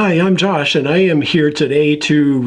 Hi, I'm Josh, and I am here today to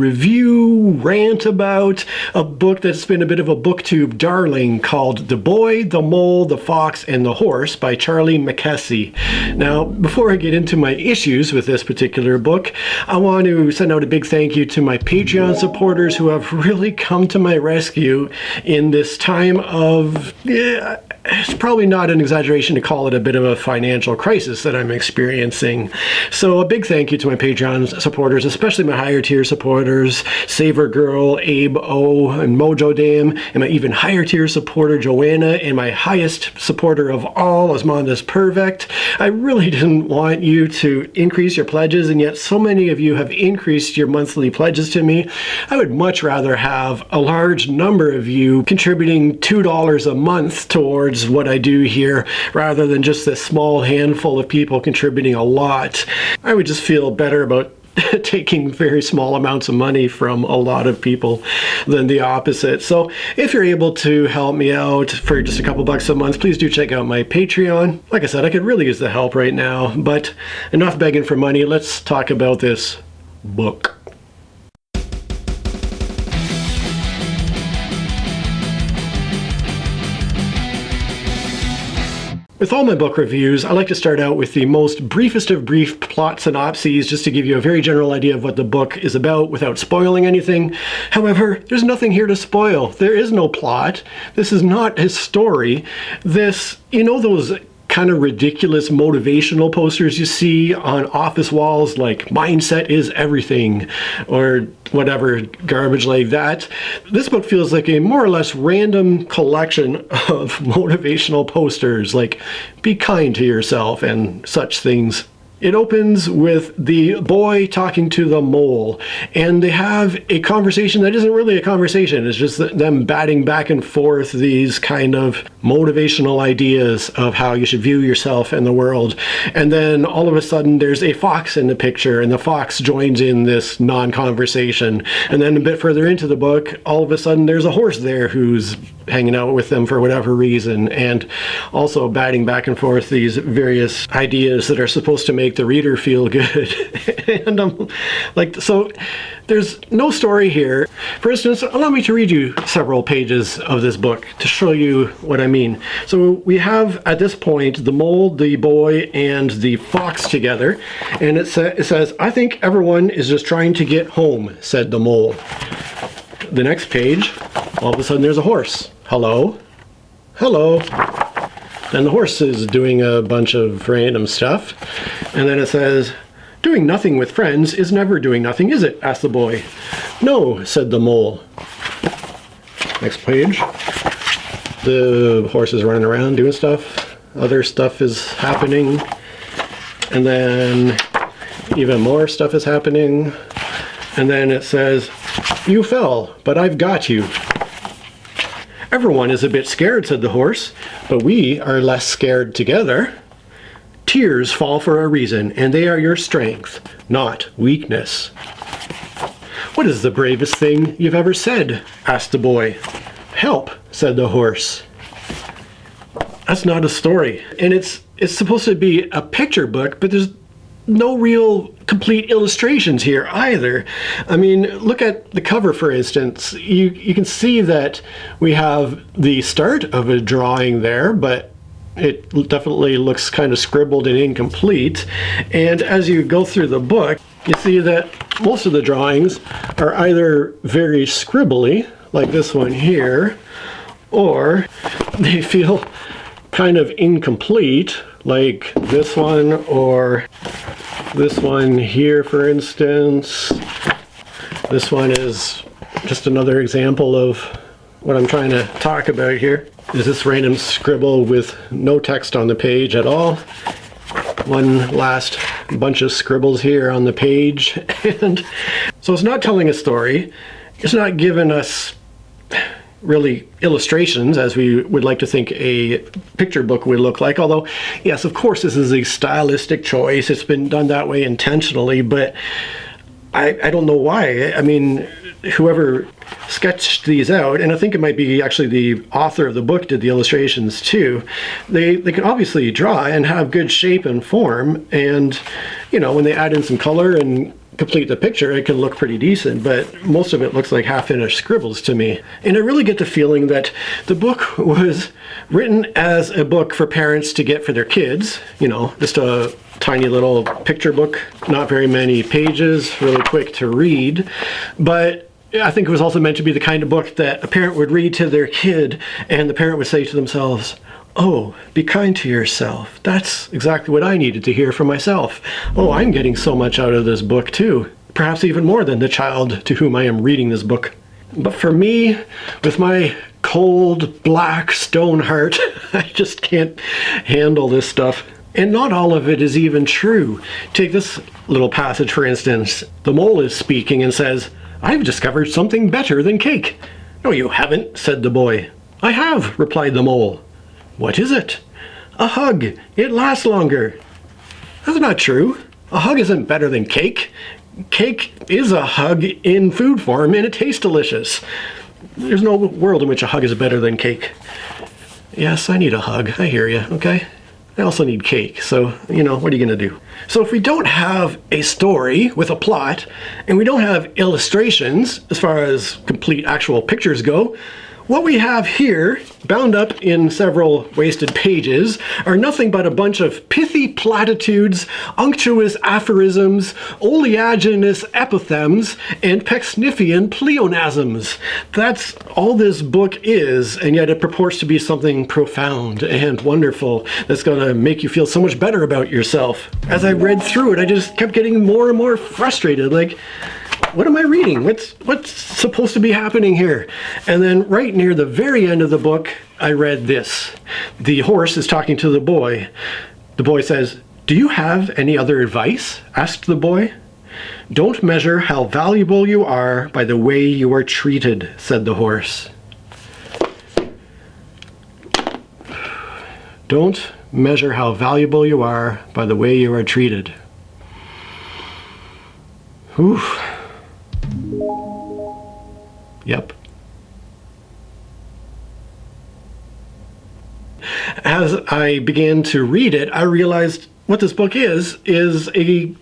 rant about a book that's been a bit of a BookTube darling called The Boy, the Mole, the Fox, and the Horse by Charlie Mackesy. Now, before I get into my issues with this particular book, I want to send out a big thank you to my Patreon supporters who have really come to my rescue in this time of, it's probably not an exaggeration to call it a bit of a financial crisis that I'm experiencing. So a big thank you to my Patreon supporters, especially my higher tier supporters, Saver Girl, Abe O, and Mojo Dame, and my even higher tier supporter, Joanna, and my highest supporter of all, Osmondas Perfect. I really didn't want you to increase your pledges, and yet so many of you have increased your monthly pledges to me. I would much rather have a large number of you contributing $2 a month towards what I do here, rather than just this small handful of people contributing a lot. I would just feel better about taking very small amounts of money from a lot of people than the opposite. So if you're able to help me out for just a couple bucks a month, please do check out my Patreon. Like I said, I could really use the help right now, but enough begging for money. Let's talk about this book. With all my book reviews, I like to start out with the most briefest of brief plot synopses just to give you a very general idea of what the book is about without spoiling anything. However, there's nothing here to spoil. There is no plot. This is not his story. This, you know those kind of ridiculous motivational posters you see on office walls like mindset is everything or whatever garbage like that. This book feels like a more or less random collection of motivational posters like be kind to yourself and such things. It opens with the boy talking to the mole, and they have a conversation that isn't really a conversation. It's just them batting back and forth these kind of motivational ideas of how you should view yourself and the world. And then all of a sudden there's a fox in the picture, and the fox joins in this non-conversation. And then a bit further into the book, all of a sudden there's a horse there who's hanging out with them for whatever reason, and also batting back and forth these various ideas that are supposed to make the reader feel good. And I'm like, so there's no story here. For instance, allow me to read you several pages of this book to show you what I mean. So we have at this point the mole, the boy, and the fox together, and it says, "I think everyone is just trying to get home," said the mole. The next page, all of a sudden there's a horse. Hello? Hello? And the horse is doing a bunch of random stuff. And then it says, "Doing nothing with friends is never doing nothing, is it?" asked the boy. "No," said the mole. Next page. The horse is running around doing stuff. Other stuff is happening. And then even more stuff is happening. And then it says, "You fell, but I've got you." "Everyone is a bit scared," said the horse, "but we are less scared together. Tears fall for a reason, and they are your strength, not weakness." "What is the bravest thing you've ever said?" asked the boy. "Help," said the horse. That's not a story. And it's supposed to be a picture book, but there's no real complete illustrations here either. I mean, look at the cover, for instance. You can see that we have the start of a drawing there, but it definitely looks kind of scribbled and incomplete. And as you go through the book, you see that most of the drawings are either very scribbly, like this one here, or they feel kind of incomplete, like this one, or this one here, for instance. This one is just another example of what I'm trying to talk about here. Is this random scribble with no text on the page at all. One last bunch of scribbles here on the page. And so it's not telling a story. It's not giving us really illustrations as we would like to think a picture book would look like, although yes, of course this is a stylistic choice. It's been done that way intentionally, but I don't know why. I mean, whoever sketched these out, and I think it might be actually the author of the book did the illustrations too. They can obviously draw and have good shape and form, and you know, when they add in some color and complete the picture, it can look pretty decent, but most of it looks like half-finished scribbles to me. And I really get the feeling that the book was written as a book for parents to get for their kids, you know, just a tiny little picture book, not very many pages, really quick to read. But I think it was also meant to be the kind of book that a parent would read to their kid, and the parent would say to themselves, "Oh, be kind to yourself. That's exactly what I needed to hear for myself. Oh, I'm getting so much out of this book too. Perhaps even more than the child to whom I am reading this book." But for me, with my cold, black stone heart, I just can't handle this stuff. And not all of it is even true. Take this little passage, for instance. The mole is speaking and says, "I've discovered something better than cake." "No, you haven't," said the boy. "I have," replied the mole. "What is it?" "A hug. It lasts longer." "That's not true. A hug isn't better than cake. Cake is a hug in food form, and it tastes delicious. There's no world in which a hug is better than cake." Yes, I need a hug. I hear you, okay? I also need cake, so, you know, what are you going to do? So if we don't have a story with a plot, and we don't have illustrations as far as complete actual pictures go, what we have here, bound up in several wasted pages, are nothing but a bunch of pithy platitudes, unctuous aphorisms, oleaginous epithets, and Pecksniffian pleonasms. That's all this book is, and yet it purports to be something profound and wonderful that's going to make you feel so much better about yourself. As I read through it, I just kept getting more and more frustrated, like, what am I reading? What's supposed to be happening here? And then right near the very end of the book, I read this. The horse is talking to the boy. The boy says, "Do you have any other advice?" asked the boy. "Don't measure how valuable you are by the way you are treated," said the horse. Don't measure how valuable you are by the way you are treated. Whew. Yep. As I began to read it, I realized what this book is a